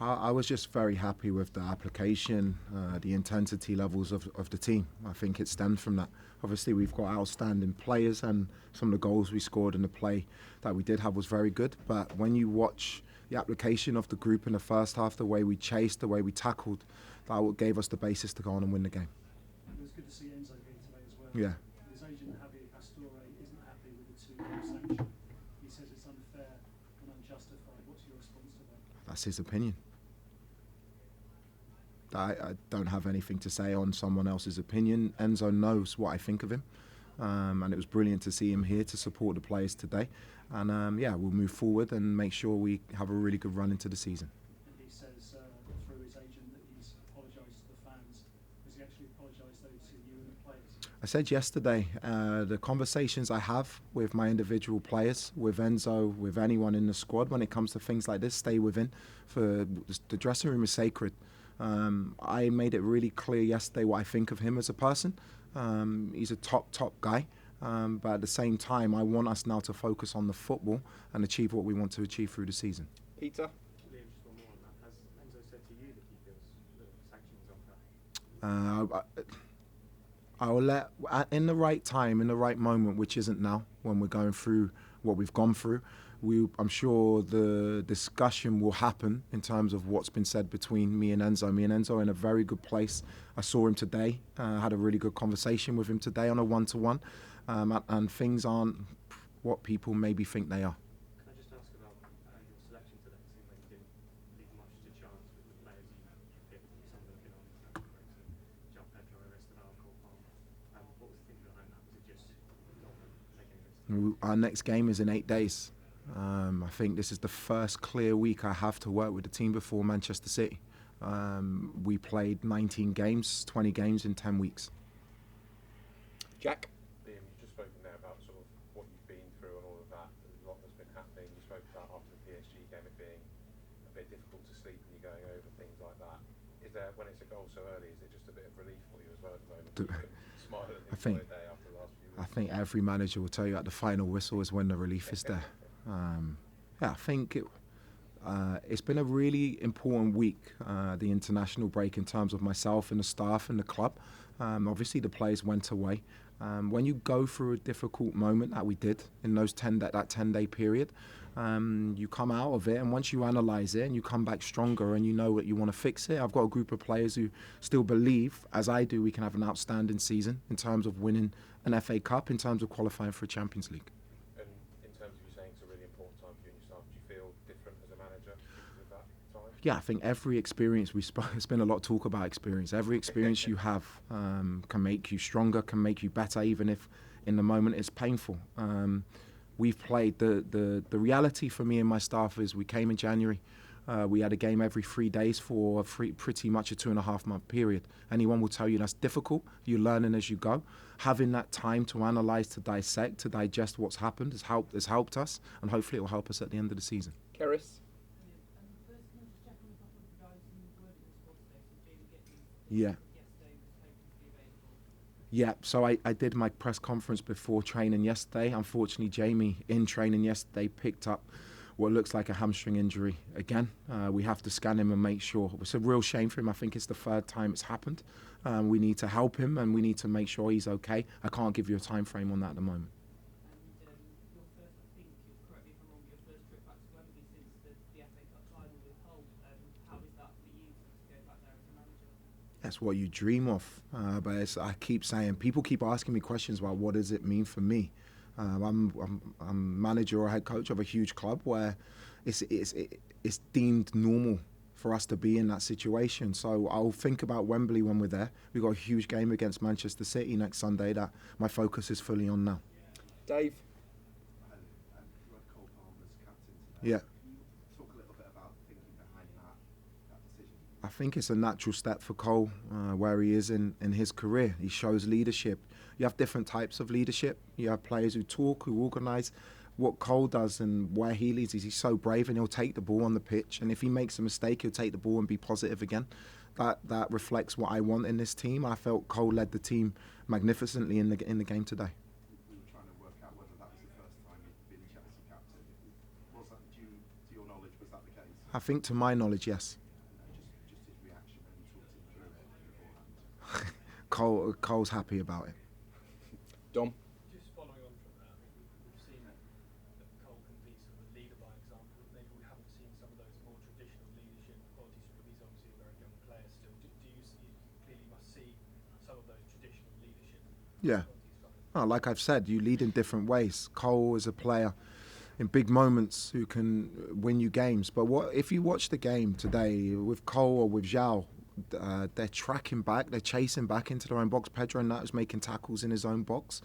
I was just very happy with the application, the intensity levels of the team. I think it stemmed from that. Obviously, we've got outstanding players, and some of the goals we scored and the play that we did have was very good. But when you watch the application of the group in the first half, the way we chased, the way we tackled, that gave us the basis to go on and win the game. It was good to see Enzo here today as well. Yeah. His agent, Javier Pastore, isn't happy with the 2-goal sanction. He says it's unfair and unjustified. What's your response to that? That's his opinion. I don't have anything to say on someone else's opinion. Enzo knows what I think of him, and it was brilliant to see him here to support the players today. And yeah, we'll move forward and make sure we have a really good run into the season. And he says through his agent that he's apologised to the fans. Has he actually apologised though to you and the players? I said yesterday, the conversations I have with my individual players, with Enzo, with anyone in the squad, when it comes to things like this, stay within. For the dressing room is sacred. I made it really clear yesterday what I think of him as a person. He's a top guy, but at the same time, I want us now to focus on the football and achieve what we want to achieve through the season. Peter? Liam, just one more on that. Has Enzo said to you that he feels the sanctions unfair? I'll let, in the right time, in the right moment, which isn't now, when we're going through what we've gone through, I'm sure the discussion will happen in terms of what's been said between me and Enzo. Me and Enzo are in a very good place. I saw him today, had a really good conversation with him today on a one-to-one, and things aren't what people maybe think they are. Can I just ask about your selection today? It seemed like you didn't leave much to chance with the players you picked. Some of them have been on the breaks, Joao, Pedro, Esteban, Cole Palmer. What was the thinking behind that? Was it just not taking risks? Our next game is in 8 days. I think this is the first clear week I have to work with the team before Manchester City. We played 19 games, 20 games in 10 weeks. Jack? Liam, you've just spoken there about sort of what you've been through and all of that. There's a lot that's been happening. You spoke about after the PSG game it being a bit difficult to sleep when you're going over things like that. Is there, when it's a goal so early, is it just a bit of relief for you as well at the moment? You can smile at the day after the last few weeks. I think every manager will tell you at the final whistle is when the relief is there. Yeah, I think it's been a really important week, the international break, in terms of myself and the staff and the club. Obviously, the players went away. When you go through a difficult moment that we did in those that 10-day period, you come out of it, and once you analyse it and you come back stronger and you know that you want to fix it. I've got a group of players who still believe, as I do, we can have an outstanding season in terms of winning an FA Cup, in terms of qualifying for a Champions League. And in terms of you saying it's a really important time for you and your staff, do you feel different as a manager because of that time? Yeah, I think every experience there's been a lot of talk about experience. Every experience you have can make you stronger, can make you better, even if in the moment it's painful. We've played, the reality for me and my staff is we came in January. We had a game every 3 days for pretty much a 2.5 month period. Anyone will tell you that's difficult. You're learning as you go. Having that time to analyse, to dissect, to digest what's happened has helped us, and hopefully it will help us at the end of the season. Keris? Yeah. Yeah, so I did my press conference before training yesterday. Unfortunately, Jamie, in training yesterday, picked up what looks like a hamstring injury again. We have to scan him and make sure. It's a real shame for him. I think it's the 3rd time it's happened. We need to help him and we need to make sure he's okay. I can't give you a time frame on that at the moment. Your first, I think, correct me if I'm wrong, your first trip back to Wembley since the FA Cup final with Hull. How is that for you to go back there as a manager? That's what you dream of. But I keep saying, people keep asking me questions about what does it mean for me. I'm manager or head coach of a huge club where it's deemed normal for us to be in that situation. So I'll think about Wembley when we're there. We've got a huge game against Manchester City next Sunday that my focus is fully on now. Dave? Cole Palmer's captain today. Yeah. Can you talk a little bit about thinking behind that decision? I think it's a natural step for Cole where he is in his career. He shows leadership. You have different types of leadership. You have players who talk, who organise. What Cole does and where he leads is he's so brave, and he'll take the ball on the pitch. And if he makes a mistake, he'll take the ball and be positive again. That reflects what I want in this team. I felt Cole led the team magnificently in the game today. We were trying to work out whether that was the first time you'd been Chelsea captain. Was that, to your knowledge, was that the case? I think to my knowledge, yes. Cole's happy about it. Dom. Just following on from that, I mean, we've seen that Cole can be sort of a leader by example. Maybe we haven't seen some of those more traditional leadership qualities from him. He's obviously a very young player still. Do you see, clearly must see some of those traditional leadership Yeah. qualities from him? Like I've said, you lead in different ways. Cole is a player in big moments who can win you games. But if you watch the game today with Cole or with Joao, they're tracking back, they're chasing back into their own box. Pedro Neto is making tackles in his own box.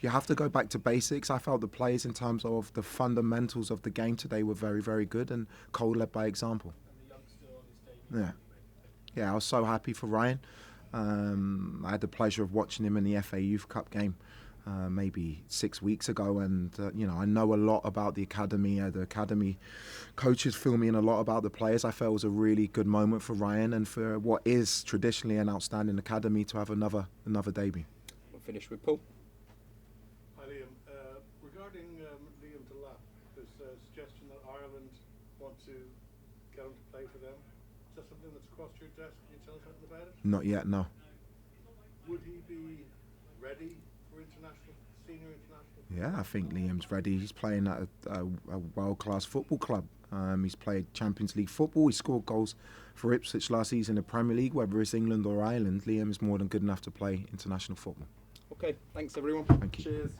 You have to go back to basics. I felt the plays in terms of the fundamentals of the game today were very, very good, and Cole led by example. And the youngster on his debut. Yeah. Yeah, I was so happy for Ryan. I had the pleasure of watching him in the FA Youth Cup game maybe 6 weeks ago, and I know a lot about the academy. The academy coaches fill me in a lot about the players. I felt it was a really good moment for Ryan and for what is traditionally an outstanding academy to have another debut. We'll finish with Paul. Hi Liam. Regarding Liam to lap, there's a suggestion that Ireland want to get him to play for them. Is that something that's crossed your desk? Can you tell us something about it? Not yet, no. Would he be ready for senior international? Yeah, I think Liam's ready. He's playing at a world-class football club. He's played Champions League football. He scored goals for Ipswich last season in the Premier League. Whether it's England or Ireland, Liam is more than good enough to play international football. Okay, thanks everyone. Thank you. Cheers.